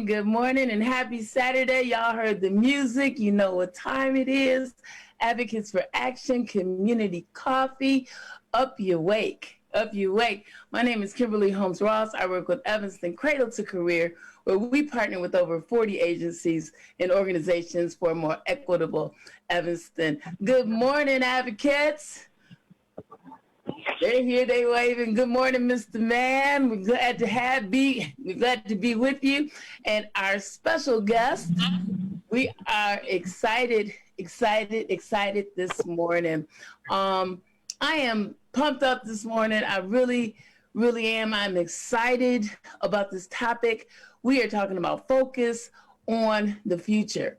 Good morning, and happy Saturday. Y'all heard the music. You know what time it is. Advocates for Action, Community Coffee. Up you wake. My name is Kimberly Holmes Ross. I work with Evanston Cradle to Career, where we partner with over 40 agencies and organizations for a more equitable Evanston. Good morning, advocates. They're here, they waving. Good morning, Mr. Man. We're glad to be with you. And our special guest, we are excited this morning. I am pumped up this morning. I really am. I'm excited about this topic. We are talking about focus on the future.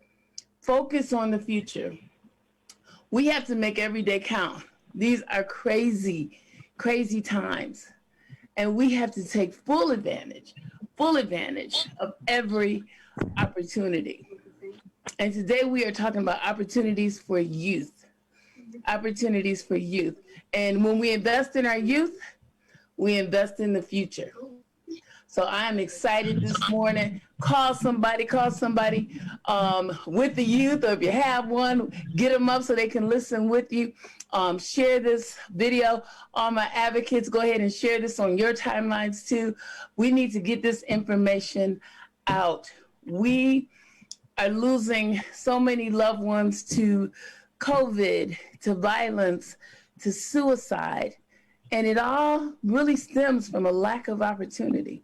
Focus on the future. We have to make every day count. These are crazy times, and we have to take full advantage of every opportunity. And today we are talking about opportunities for youth. And when we invest in our youth, we invest in the future. So I'm excited this morning. Call somebody with the youth, or if you have one, get them up so they can listen with you. Share this video. All my advocates, go ahead and share this on your timelines too. We need to get this information out. We are losing so many loved ones to COVID, to violence, to suicide, and it all really stems from a lack of opportunity.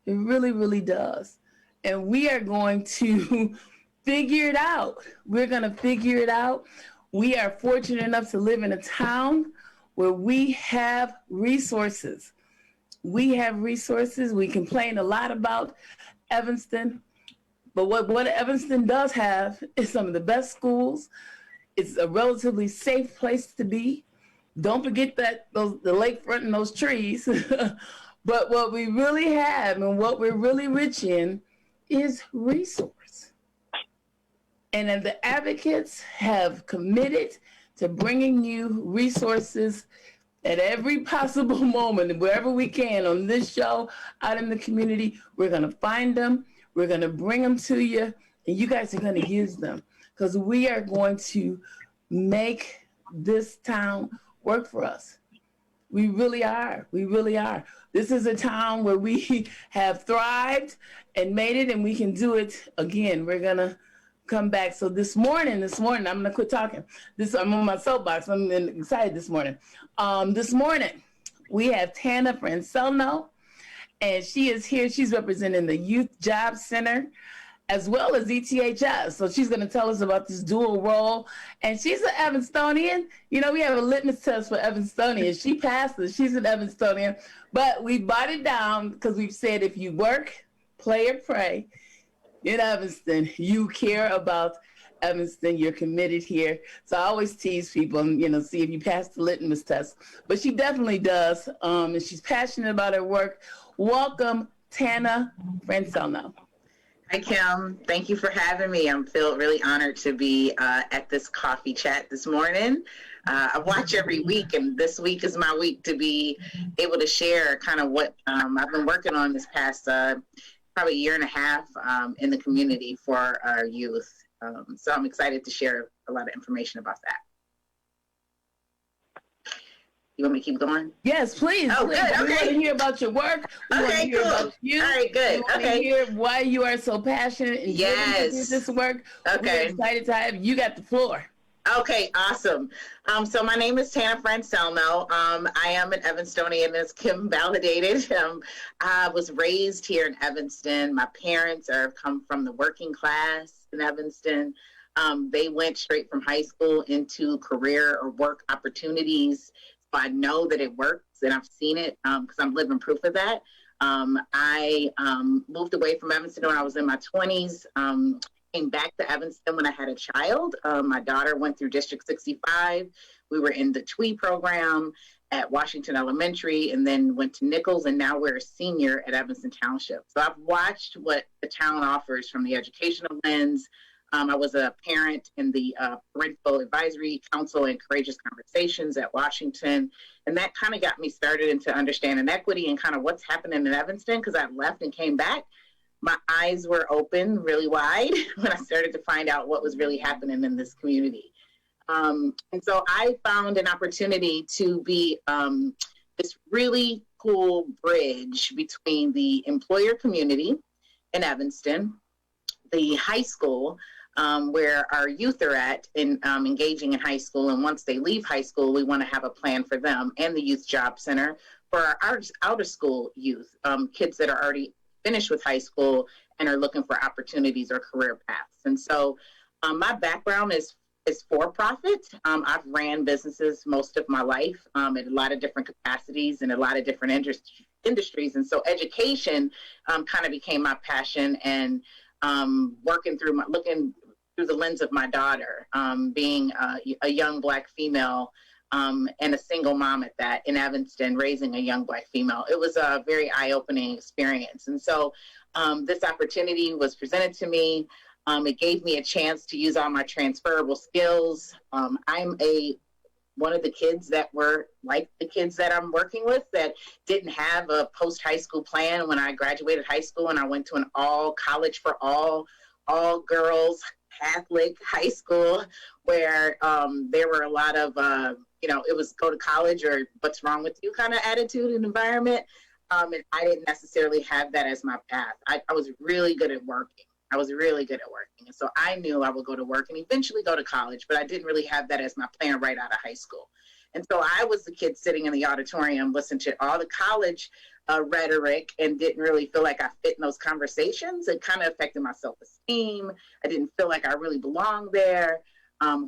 It really does. And we are going to figure it out. We're going to figure it out. We are fortunate enough to live in a town where we have resources. We complain a lot about Evanston, but what Evanston does have is some of the best schools. It's a relatively safe place to be. Don't forget that the lakefront and those trees. But what we really have and what we're really rich in is resource. And the advocates have committed to bringing you resources at every possible moment, wherever we can on this show, out in the community. We're going to find them. We're going to bring them to you, and you guys are going to use them because we are going to make this town work for us. We really are. We really are. This is a town where we have thrived and made it, and we can do it again. We're going to come back. So this morning, I'm going to quit talking. I'm on my soapbox. I'm excited this morning. This morning, we have Tana Francellno, and she is here. She's representing the Youth Job Center as well as ETHS. So she's going to tell us about this dual role. And she's an Evanstonian. You know, we have a litmus test for Evanstonians. She passes. She's an Evanstonian. But we bought it down because we've said if you work, play, or pray in Evanston, you care about Evanston, you're committed here. So I always tease people and, see if you pass the litmus test. But she definitely does. And she's passionate about her work. Welcome, Tana Francellno. Hi, Kim. Thank you for having me. I feel really honored to be at this coffee chat this morning. I watch every week, and this week is my week to be able to share kind of what I've been working on this past probably year and a half in the community for our youth. So I'm excited to share a lot of information about that. You want me to keep going? Yes, please. Oh, please. good. Okay. We want to hear about your work. We want to hear about you. All right, good. We want to hear why you are so passionate and willing to do this work. Okay. We're excited to have you. You got the floor. Okay, awesome. So my name is Tana Francellno. I am an Evanstonian, as Kim validated. I was raised here in Evanston. My parents come from the working class in Evanston. They went straight from high school into career or work opportunities. So I know that it works, and I've seen it because I'm living proof of that. I moved away from Evanston when I was in my 20s. Came back to Evanston when I had a child. My daughter went through District 65. We were in the TWE program at Washington Elementary, and then went to Nichols, and now we're a senior at Evanston Township. So I've watched what the town offers from the educational lens. I was a parent in the Parental Advisory Council and Courageous Conversations at Washington, and that kind of got me started into understanding equity and kind of what's happening in Evanston, because I left and came back. My eyes were open really wide when I started to find out what was really happening in this community. And so I found an opportunity to be this really cool bridge between the employer community in Evanston, the high school, where our youth are at in engaging in high school. And once they leave high school, we want to have a plan for them, and the Youth Job Center for our out of school youth, kids that are already finished with high school and are looking for opportunities or career paths. And so my background is for profit. I've ran businesses most of my life in a lot of different capacities and a lot of different industries. And so education kind of became my passion, and looking through the lens of my daughter, being a young Black female and a single mom at that in Evanston, raising a young Black female. It was a very eye-opening experience. And so this opportunity was presented to me. It gave me a chance to use all my transferable skills. I'm one of the kids that were like the kids that I'm working with that didn't have a post-high school plan when I graduated high school, and I went to an all college for all girls Catholic high school where there were a lot of, it was go to college or what's wrong with you kind of attitude and environment. And I didn't necessarily have that as my path. I was really good at working. And so I knew I would go to work and eventually go to college, but I didn't really have that as my plan right out of high school. And so I was the kid sitting in the auditorium, listening to all the college rhetoric, and didn't really feel like I fit in those conversations. It kind of affected my self-esteem. I didn't feel like I really belonged there.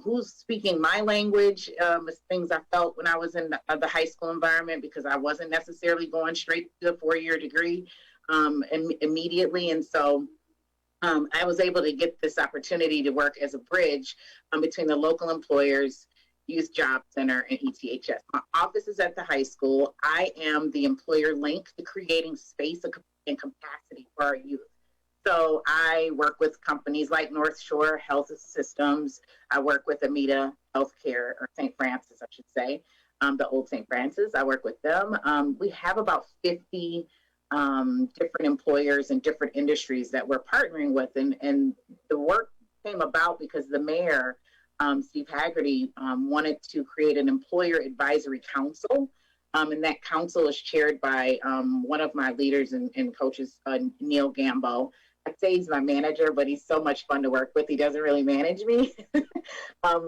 Who's speaking my language is things I felt when I was in the high school environment, because I wasn't necessarily going straight to a 4-year degree immediately. And so I was able to get this opportunity to work as a bridge between the local employers, Youth Job Center, and ETHS. My office is at the high school. I am the employer link to creating space and capacity for our youth. So I work with companies like North Shore Health Systems. I work with Amita Healthcare, or St. Francis, I should say, the old St. Francis. I work with them. We have about 50 different employers and different industries that we're partnering with. And the work came about because the mayor, Steve Haggerty, wanted to create an employer advisory council. And that council is chaired by one of my leaders and coaches, Neil Gambo. I'd say he's my manager, but he's so much fun to work with. He doesn't really manage me.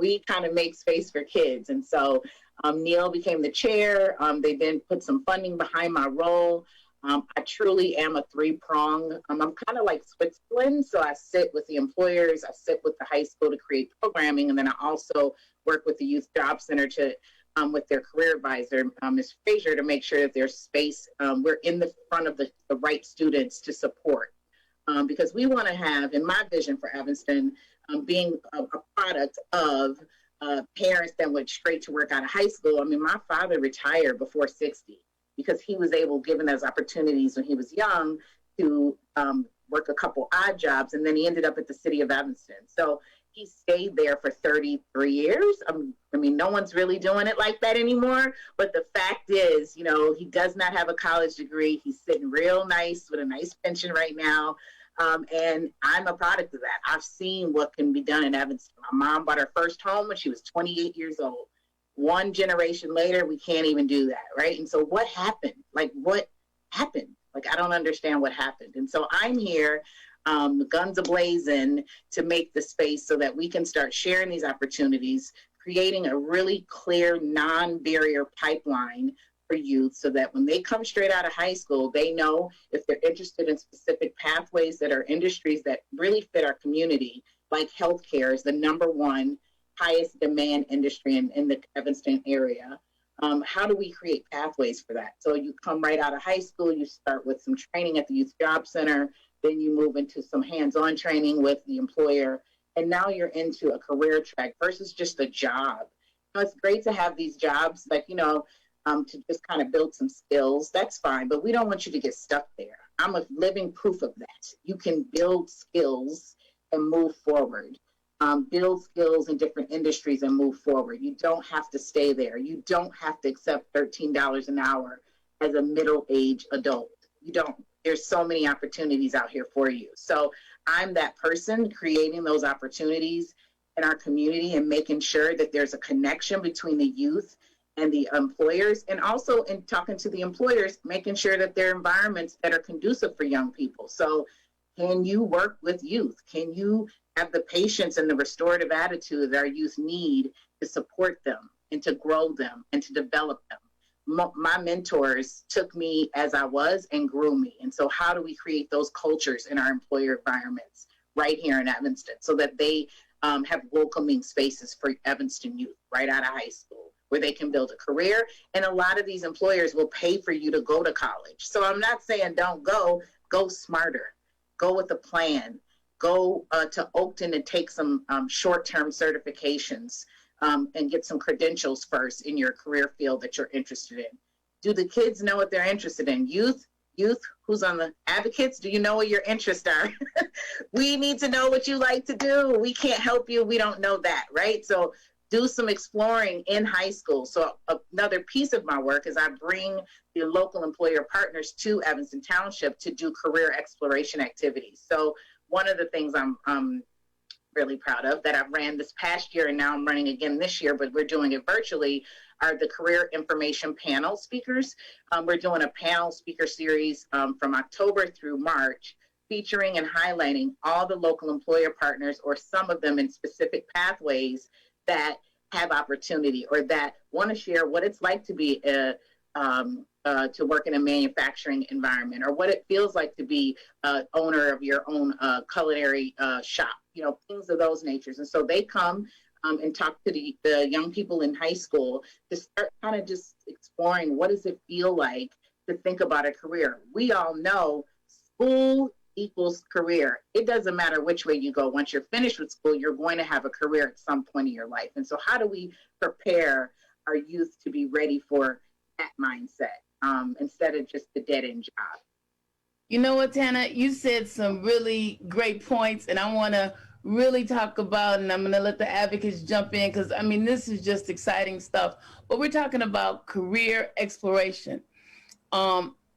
We kind of make space for kids. And so Neil became the chair. They then put some funding behind my role. I truly am a three-prong. I'm kind of like Switzerland. So I sit with the employers, I sit with the high school to create programming, and then I also work with the Youth Job Center to with their career advisor, Ms. Frazier, to make sure that there's space. We're in the front of the right students to support. Because we want to have, in my vision for Evanston, being a product of parents that went straight to work out of high school. I mean, my father retired before 60 because he was able, given those opportunities when he was young, to work a couple odd jobs, and then he ended up at the city of Evanston. So he stayed there for 33 years. I mean, no one's really doing it like that anymore. But the fact is, you know, he does not have a college degree. He's sitting real nice with a nice pension right now. And I'm a product of that. I've seen what can be done in Evanston. My mom bought her first home when she was 28 years old. One generation later, we can't even do that, right? And so what happened? Like, what happened? Like, I don't understand what happened. And so I'm here, guns a-blazing, to make the space so that we can start sharing these opportunities, creating a really clear, non-barrier pipeline for youth so that when they come straight out of high school, they know if they're interested in specific pathways that are industries that really fit our community, like healthcare is the #1 highest demand industry in the Evanston area. How do we create pathways for that? So you come right out of high school, you start with some training at the Youth Job Center, then you move into some hands-on training with the employer, and now you're into a career track versus just a job. You know, it's great to have these jobs, like, you know, to just kind of build some skills. That's fine, but we don't want you to get stuck there. I'm a living proof of that. You can build skills and move forward. Build skills in different industries and move forward. You don't have to stay there. You don't have to accept $13 an hour as a middle-aged adult. You don't. There's so many opportunities out here for you. So I'm that person creating those opportunities in our community and making sure that there's a connection between the youth and the employers, and also in talking to the employers, making sure that there are environments that are conducive for young people. So can you work with youth? Can you have the patience and the restorative attitude that our youth need to support them and to grow them and to develop them? My mentors took me as I was and grew me. And so how do we create those cultures in our employer environments right here in Evanston so that they have welcoming spaces for Evanston youth right out of high school, where they can build a career? And a lot of these employers will pay for you to go to college. So I'm not saying don't go smarter, go with a plan, go to Oakton and take some short-term certifications and get some credentials first in your career field that you're interested in. Do the kids know what they're interested in? Youth, who's on the advocates, do you know what your interests are? We need to know what you like to do. We can't help you. We don't know that, right? So do some exploring in high school. So another piece of my work is I bring the local employer partners to Evanston Township to do career exploration activities. So one of the things I'm really proud of that I've ran this past year, and now I'm running again this year, but we're doing it virtually, are the career information panel speakers. We're doing a panel speaker series from October through March, featuring and highlighting all the local employer partners, or some of them in specific pathways that have opportunity or that want to share what it's like to be to work in a manufacturing environment, or what it feels like to be owner of your own culinary shop, you know, things of those natures. And so they come and talk to the young people in high school to start kind of just exploring what does it feel like to think about a career. We all know school equals career. It doesn't matter which way you go. Once you're finished with school, you're going to have a career at some point in your life. And so how do we prepare our youth to be ready for that mindset instead of just the dead-end job? You know what, Tana, you said some really great points, and I want to really talk about, and I'm going to let the advocates jump in, because I mean, this is just exciting stuff. But we're talking about career exploration.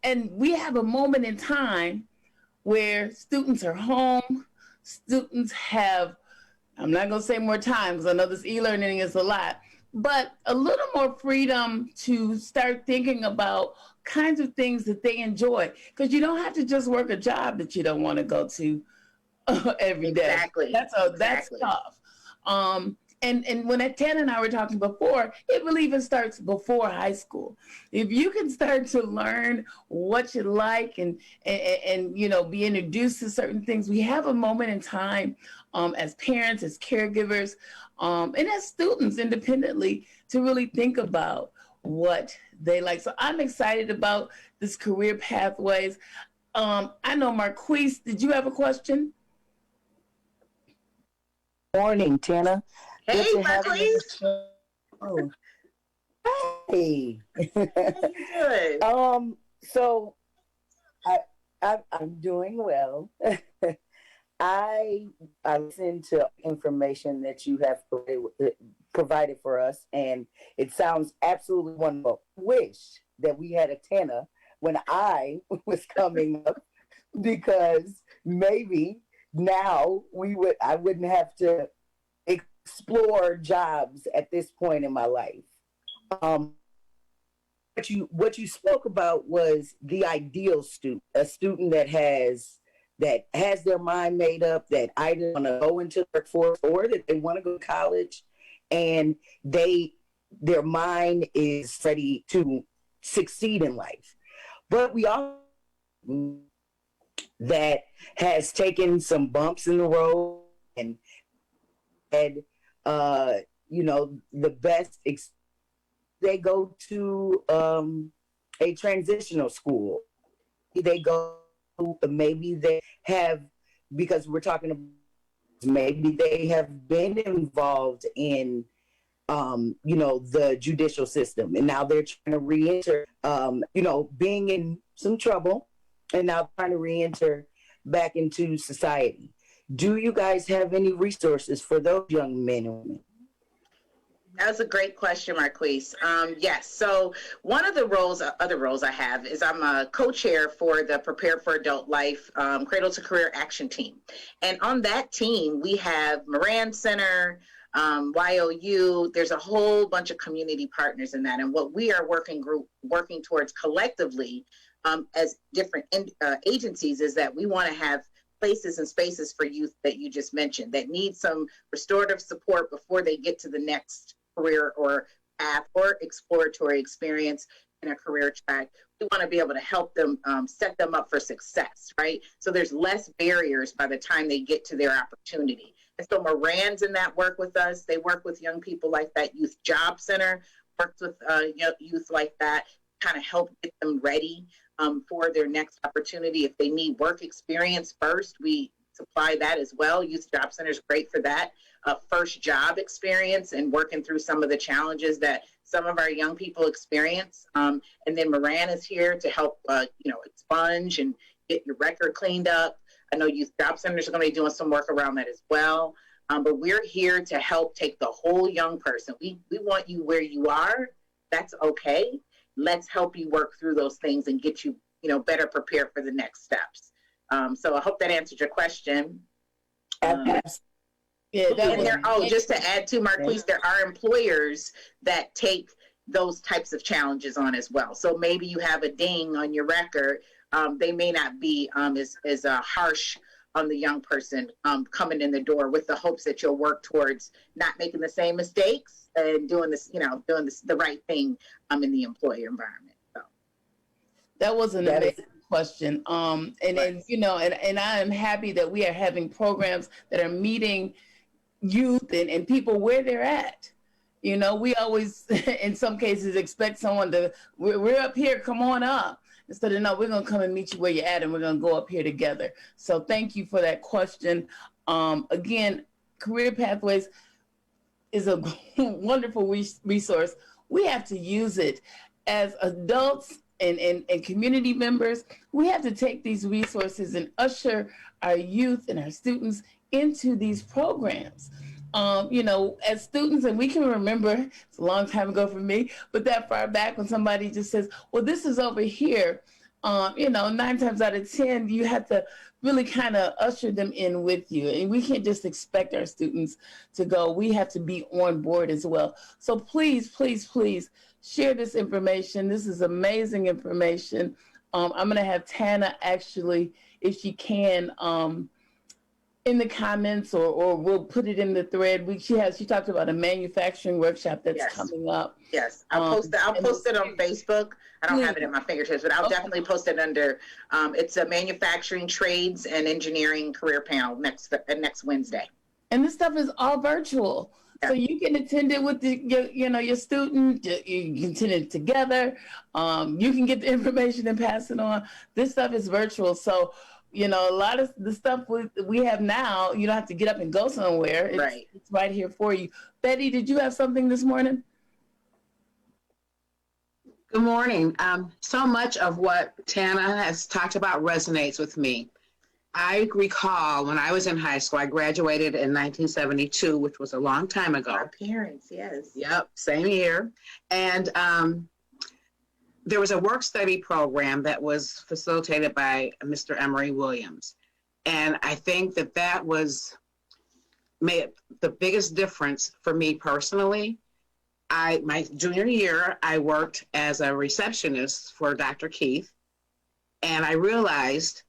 And we have a moment in time where students are home, students have, I'm not going to say more time because I know this e-learning is a lot, but a little more freedom to start thinking about kinds of things that they enjoy. Because you don't have to just work a job that you don't want to go to every day. Exactly. That's tough. And when Tana and I were talking before, it really even starts before high school. If you can start to learn what you like and you know, be introduced to certain things, we have a moment in time as parents, as caregivers, and as students independently to really think about what they like. So I'm excited about this career pathways. I know Marquise, did you have a question? Morning, Tana. Hey, Good to have you on the Marquise. show. Hey. Good. So I'm doing well. I listened to information that you have provided for us, and it sounds absolutely wonderful. Wish that we had a Tana when I was coming up, because maybe now I wouldn't have to explore jobs at this point in my life. What you spoke about was the ideal student, a student that has their mind made up, that either want to go into the workforce or that they want to go to college, and their mind is ready to succeed in life. But we all that has taken some bumps in the road and had the best they go to a transitional school. They go, maybe they have, because we're talking about, maybe they have been involved in the judicial system, and now they're trying to re-enter, being in some trouble, and now trying to re-enter back into society. Do you guys have any resources for those young men and women? That's a great question, Marquise. Yes. So one of the other roles I have is I'm a co-chair for the Prepare for Adult Life Cradle to Career Action Team. And on that team, we have Moran Center, YOU. There's a whole bunch of community partners in that. And what we are working towards collectively as different agencies is that we want to have places and spaces for youth that you just mentioned that need some restorative support before they get to the next career or path or exploratory experience in a career track. We want to be able to help them set them up for success, right? So there's less barriers by the time they get to their opportunity. And so Moran's in that work with us. They work with young people like that. Youth Job Center works with youth like that, kind of help get them ready for their next opportunity. If they need work experience first, we supply that as well. Youth Job Center is great for that. First job experience and working through some of the challenges that some of our young people experience. And then Moran is here to help, expunge and get your record cleaned up. I know Youth Job Centers are going to be doing some work around that as well. But we're here to help take the whole young person. We want you where you are. That's okay. Let's help you work through those things and get you, better prepared for the next steps. So I hope that answered your question. Just to add to Marquise, there are employers that take those types of challenges on as well. So maybe you have a ding on your record. They may not be as harsh on the young person coming in the door, with the hopes that you'll work towards not making the same mistakes and doing the right thing in the employer environment. So that was an amazing question. And I am happy that we are having programs that are meeting youth and people where they're at. We always, in some cases, expect someone we're up here, come on up. Instead of, no, we're going to come and meet you where you're at, and we're going to go up here together. So thank you for that question. Again, Career Pathways is a wonderful resource. We have to use it as adults and community members. We have to take these resources and usher our youth and our students into these programs. As students, and we can remember, it's a long time ago for me, but that far back when somebody just says, well, this is over here. nine times out of 10, you have to really kind of usher them in with you. And we can't just expect our students to go. We have to be on board as well. So please, please, please share this information. This is amazing information. I'm going to have Tana actually, if she can, in the comments, or we'll put it in the thread. She talked about a manufacturing workshop that's coming up. Yes, I'll post it on Facebook. I don't have it at my fingertips, but I'll definitely post it under. It's a manufacturing trades and engineering career panel next Wednesday. And this stuff is all virtual, so you can attend it with your student. You can attend it together. You can get the information and pass it on. This stuff is virtual, so. A lot of the stuff we have now, you don't have to get up and go somewhere. It's right here for you. Betty, did you have something this morning? Good morning. So much of what Tana has talked about resonates with me. I recall when I was in high school, I graduated in 1972, which was a long time ago. Our parents, yes. Yep, same year. And there was a work-study program that was facilitated by Mr. Emery Williams. And I think that made the biggest difference for me personally. My junior year, I worked as a receptionist for Dr. Keith. And I realized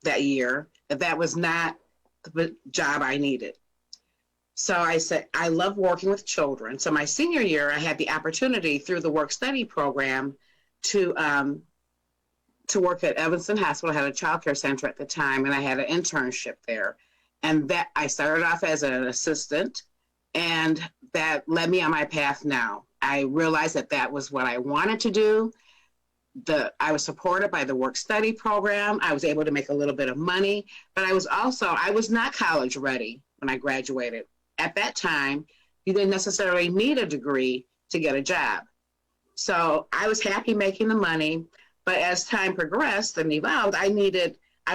that year that was not the job I needed. So I said, I love working with children. So my senior year, I had the opportunity through the work-study program to work at Evanston Hospital. I had a child care center at the time, and I had an internship there. And that I started off as an assistant, and that led me on my path now. I realized that was what I wanted to do. I was supported by the work-study program. I was able to make a little bit of money, but I was not college ready when I graduated. At that time, you didn't necessarily need a degree to get a job. So I was happy making the money, but as time progressed and evolved, I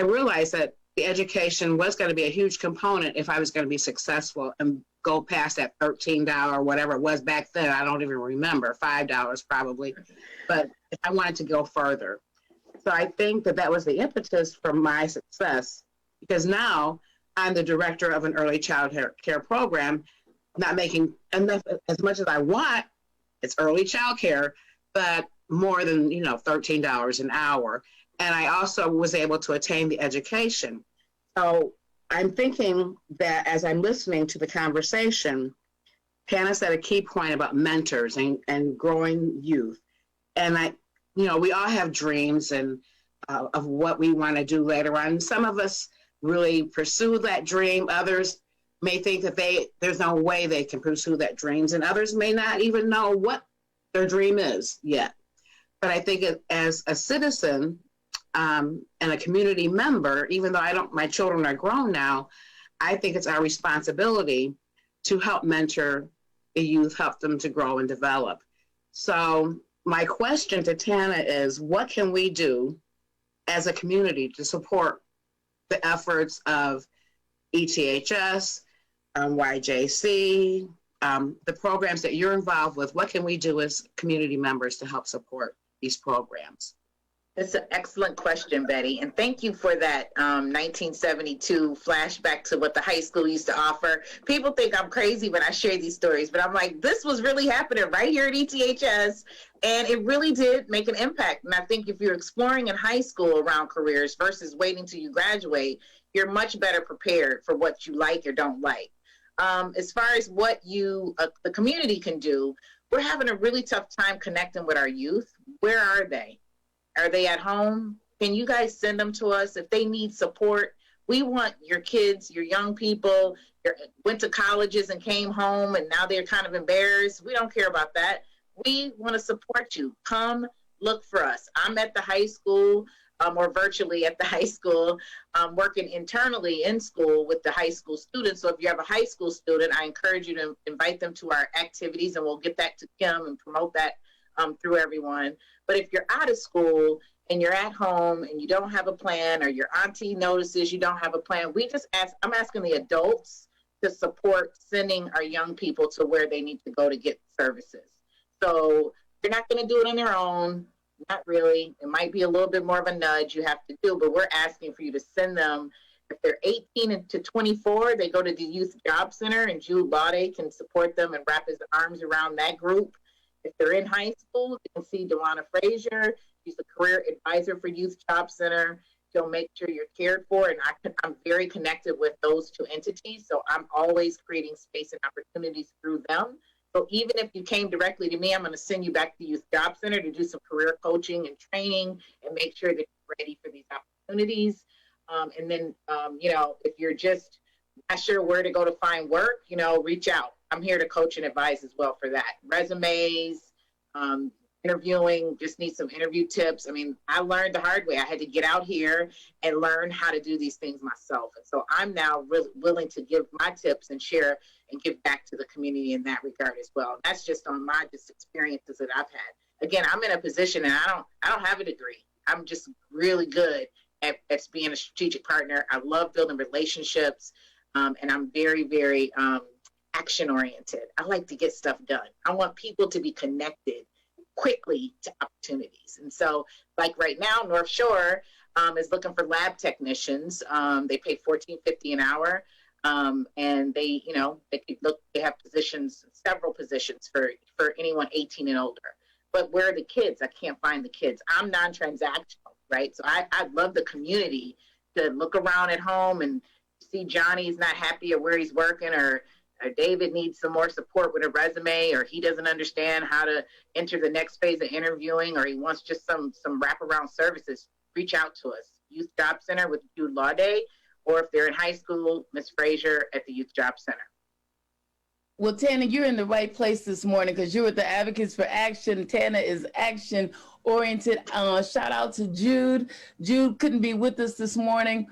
realized that the education was going to be a huge component if I was going to be successful and go past that $13 or whatever it was back then. I don't even remember, $5 probably, but I wanted to go further. So I think that was the impetus for my success, because now I'm the director of an early child care program, not making enough as much as I want. It's early child care, but more than, $13 an hour. And I also was able to attain the education. So I'm thinking that as I'm listening to the conversation, Tana said a key point about mentors and growing youth. And we all have dreams and of what we want to do later on. Some of us really pursue that dream. Others may think that there's no way they can pursue that dreams, and others may not even know what their dream is yet. But I think as a citizen and a community member, even though my children are grown now, I think it's our responsibility to help mentor the youth, help them to grow and develop. So my question to Tana is, what can we do as a community to support the efforts of ETHS, YJC, the programs that you're involved with? What can we do as community members to help support these programs? It's an excellent question, Betty. And thank you for that 1972 flashback to what the high school used to offer. People think I'm crazy when I share these stories, but I'm like, this was really happening right here at ETHS. And it really did make an impact. And I think if you're exploring in high school around careers versus waiting till you graduate, you're much better prepared for what you like or don't like. As far as what the community can do, we're having a really tough time connecting with our youth. Where are they? Are they at home? Can you guys send them to us if they need support? We want your kids, your young people, went to colleges and came home and now they're kind of embarrassed. We don't care about that. We want to support you. Come look for us. I'm at the high school or virtually at the high school, working internally in school with the high school students. So if you have a high school student, I encourage you to invite them to our activities, and we'll get that to Kim and promote that through everyone. But if you're out of school and you're at home and you don't have a plan, or your auntie notices you don't have a plan, I'm asking the adults to support sending our young people to where they need to go to get services. So you're not going to do it on your own. not really. It might be a little bit more of a nudge you have to do, but we're asking for you to send them. If they're 18 to 24, they go to the Youth Job Center, and Jude Laude can support them and wrap his arms around that group. If they're in high school, you can see Dewana Frazier. She's the career advisor for Youth Job Center. She'll make sure you're cared for, and I'm very connected with those two entities, so I'm always creating space and opportunities through them. So even if you came directly to me, I'm going to send you back to the Youth Job Center to do some career coaching and training and make sure that you're ready for these opportunities. And then, if you're just not sure where to go to find work, reach out. I'm here to coach and advise as well for that. Resumes, interviewing, just need some interview tips. I mean, I learned the hard way. I had to get out here and learn how to do these things myself. And so I'm now really willing to give my tips and share and give back to the community in that regard as well. That's just on my experiences that I've had. Again, I'm in a position and I don't have a degree. I'm just really good at being a strategic partner. I love building relationships, and I'm very, very action oriented. I like to get stuff done. I want people to be connected quickly to opportunities. And so, like right now, North Shore is looking for lab technicians. They pay $14.50 an hour, and they have positions, several positions for anyone 18 and older. But where are the kids? I can't find the kids. I'm non-transactional, right? So I love the community to look around at home and see Johnny's not happy at where he's working, or David needs some more support with a resume, or he doesn't understand how to enter the next phase of interviewing, or he wants just some wraparound services. Reach out to us. Youth Job Center with Jude Laude, or if they're in high school, Ms. Frazier at the Youth Job Center. Well, Tana, you're in the right place this morning because you're with the Advocates for Action. Tana is action-oriented. Shout out to Jude. Jude couldn't be with us this morning.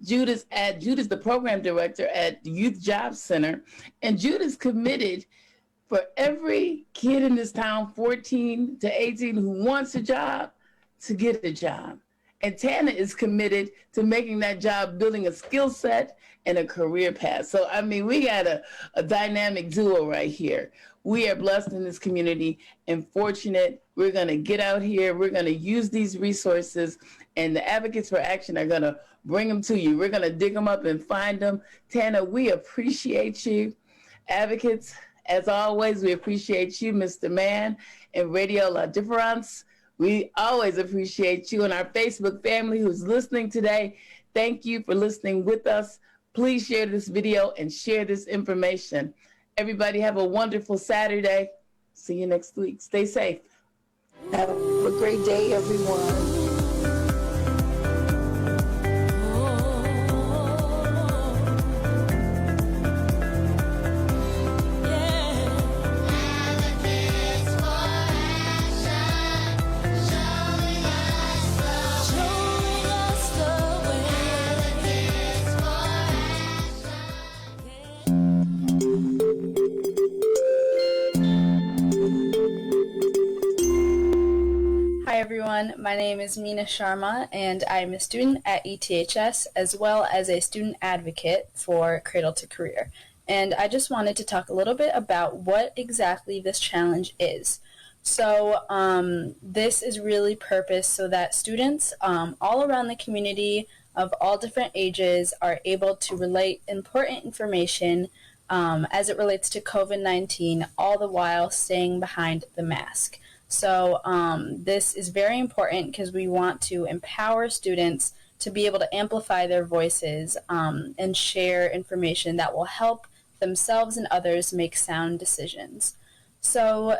Jude is the program director at the Youth Job Center, and Jude is committed for every kid in this town, 14 to 18, who wants a job, to get a job. And Tana is committed to making that job, building a skill set and a career path. So, I mean, we got a dynamic duo right here. We are blessed in this community and fortunate. We're going to get out here. We're going to use these resources, and the Advocates for Action are going to bring them to you. We're going to dig them up and find them. Tana, we appreciate you. Advocates, as always, we appreciate you, Mr. Man, and Radio La Difference. We always appreciate you, and our Facebook family who's listening today. Thank you for listening with us. Please share this video and share this information. Everybody have a wonderful Saturday. See you next week. Stay safe. Have a great day, everyone. Hi everyone, my name is Meena Sharma and I'm a student at ETHS as well as a student advocate for Cradle to Career. And I just wanted to talk a little bit about what exactly this challenge is. So this is really purposed so that students all around the community of all different ages are able to relate important information as it relates to COVID-19, all the while staying behind the mask. So this is very important because we want to empower students to be able to amplify their voices and share information that will help themselves and others make sound decisions. So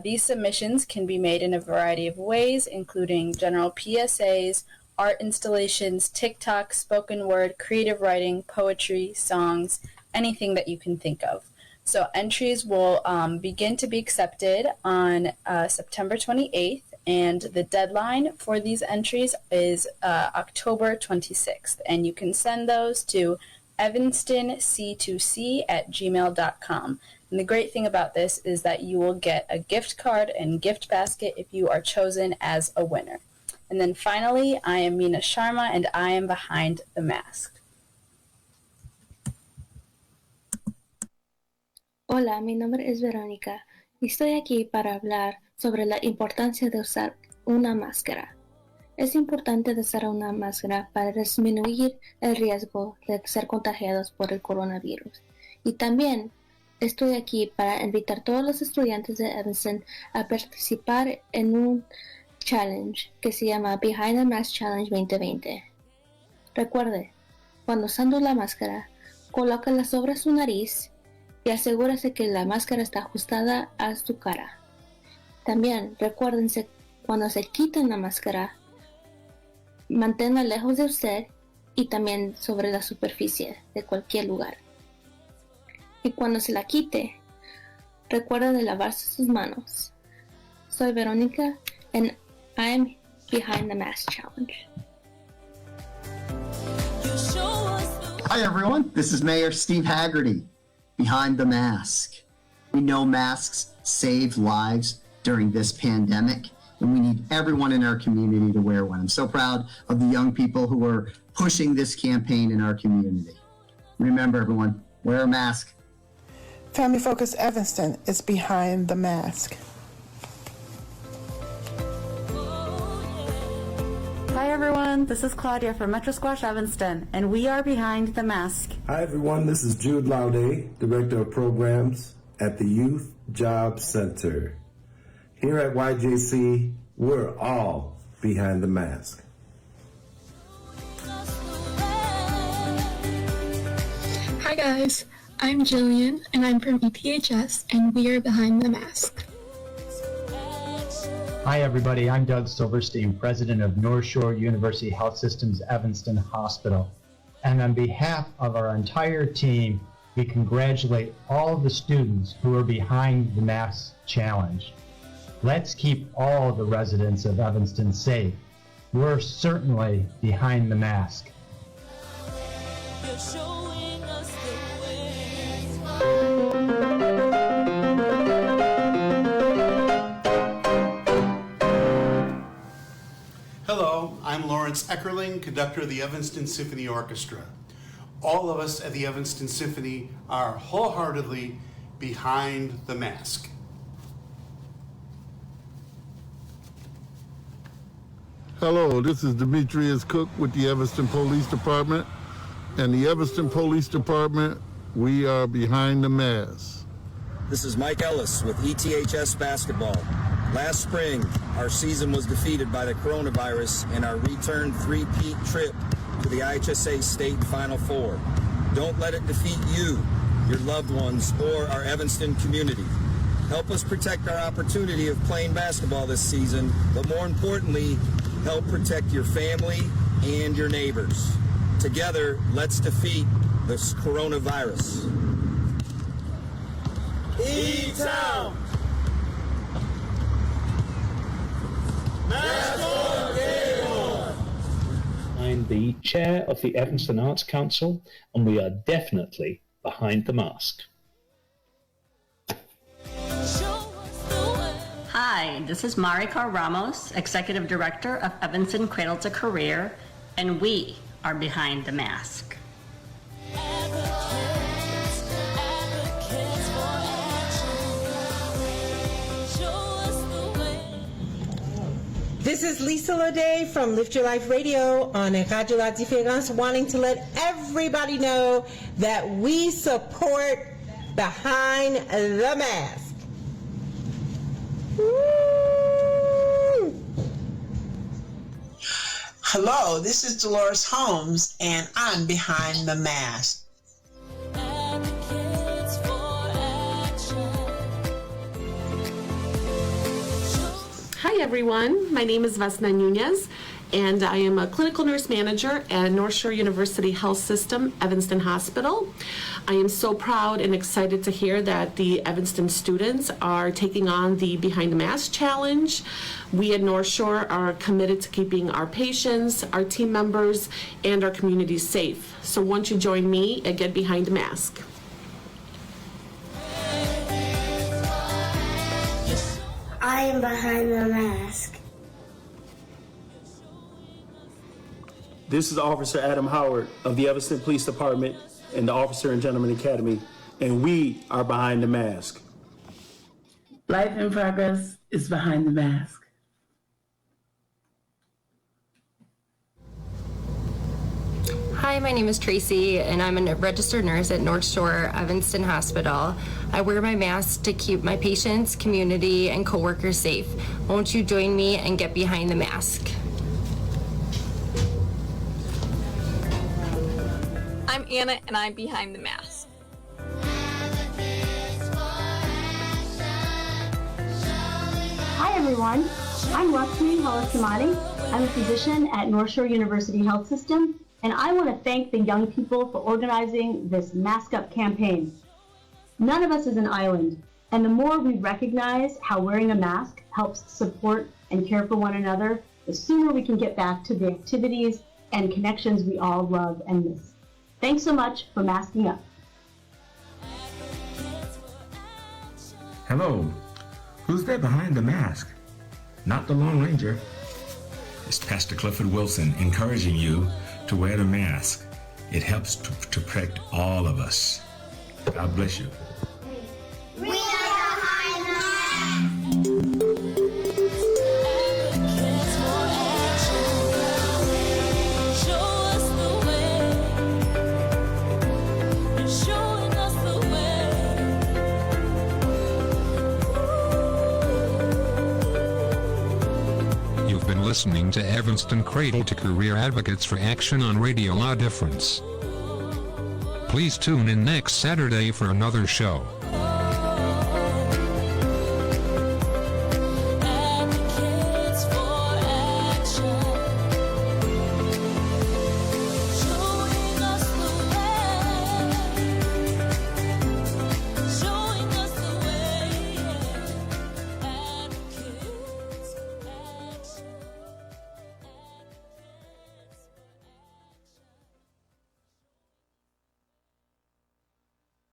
these submissions can be made in a variety of ways, including general PSAs, art installations, TikTok, spoken word, creative writing, poetry, songs, anything that you can think of. So entries will begin to be accepted on September 28th, and the deadline for these entries is October 26th. And you can send those to evanstонc2c@gmail.com. And the great thing about this is that you will get a gift card and gift basket if you are chosen as a winner. And then finally, I am Meena Sharma, and I am behind the mask. Hola, mi nombre es Verónica y estoy aquí para hablar sobre la importancia de usar una máscara. Es importante usar una máscara para disminuir el riesgo de ser contagiados por el coronavirus. Y también estoy aquí para invitar a todos los estudiantes de Evanston a participar en un challenge que se llama Behind the Mask Challenge 2020. Recuerde, cuando usando la máscara, colócala sobre su nariz y asegúrese que la máscara está ajustada a su cara. También recuérdense, cuando se quiten la máscara, manténla lejos de usted y también sobre la superficie de cualquier lugar. Y cuando se la quite, recuerda de lavarse sus manos. Soy Verónica and I'm Behind the Mask Challenge. Hi everyone, this is Mayor Steve Haggerty, Behind the Mask. We know masks save lives during this pandemic, and we need everyone in our community to wear one. I'm so proud of the young people who are pushing this campaign in our community. Remember everyone, wear a mask. Family Focus Evanston is Behind the Mask. Hi everyone, this is Claudia from Metro Squash Evanston, and we are Behind the Mask. Hi everyone, this is Jude Laude, Director of Programs at the Youth Job Center. Here at YJC, we're all behind the mask. Hi guys, I'm Jillian and I'm from ETHS and we are Behind the Mask. Hi everybody, I'm Doug Silverstein, President of North Shore University Health System's Evanston Hospital. And on behalf of our entire team, we congratulate all of the students who are behind the Mask Challenge. Let's keep all the residents of Evanston safe. We're certainly behind the mask. Hello, I'm Lawrence Eckerling, conductor of the Evanston Symphony Orchestra. All of us at the Evanston Symphony are wholeheartedly behind the mask. Hello, this is Demetrius Cook with the Evanston Police Department. And the Evanston Police Department, we are behind the mask. This is Mike Ellis with ETHS Basketball. Last spring, our season was defeated by the coronavirus in our return three-peat trip to the IHSA State Final Four. Don't let it defeat you, your loved ones, or our Evanston community. Help us protect our opportunity of playing basketball this season, but more importantly, help protect your family and your neighbors. Together, let's defeat this coronavirus. E-Town! I'm the chair of the Evanston Arts Council, and we are definitely behind the mask. Hi, this is Marika Ramos, Executive Director of Evanston Cradle to Career, and we are behind the mask. This is Lisa Laude from Lift Your Life Radio on Radio La Différence, wanting to let everybody know that we support Behind the Mask. Woo! Hello, this is Dolores Holmes, and I'm Behind the Mask. Hi everyone, my name is Vesna Nunez and I am a clinical nurse manager at North Shore University Health System, Evanston Hospital. I am so proud and excited to hear that the Evanston students are taking on the Behind the Mask Challenge. We at North Shore are committed to keeping our patients, our team members, and our community safe. So won't you join me and get behind the mask? I am behind the mask. This is Officer Adam Howard of the Evanston Police Department and the Officer and Gentleman Academy, and we are behind the mask. Life in Progress is behind the mask. Hi, my name is Tracy, and I'm a registered nurse at North Shore Evanston Hospital. I wear my mask to keep my patients, community, and coworkers safe. Won't you join me and get behind the mask? I'm Anna, and I'm behind the mask. Hi everyone, I'm Lakshmi Halasamani. I'm a physician at North Shore University Health System, and I want to thank the young people for organizing this Mask Up campaign. None of us is an island, and the more we recognize how wearing a mask helps support and care for one another, the sooner we can get back to the activities and connections we all love and miss. Thanks so much for masking up. Hello, who's there behind the mask? Not the Lone Ranger. It's Pastor Clifford Wilson encouraging you to wear the mask. It helps to protect all of us. God bless you. We are behind the mask. You've been listening to Evanston Cradle to Career Advocates for Action on Radio La Difference. Please tune in next Saturday for another show.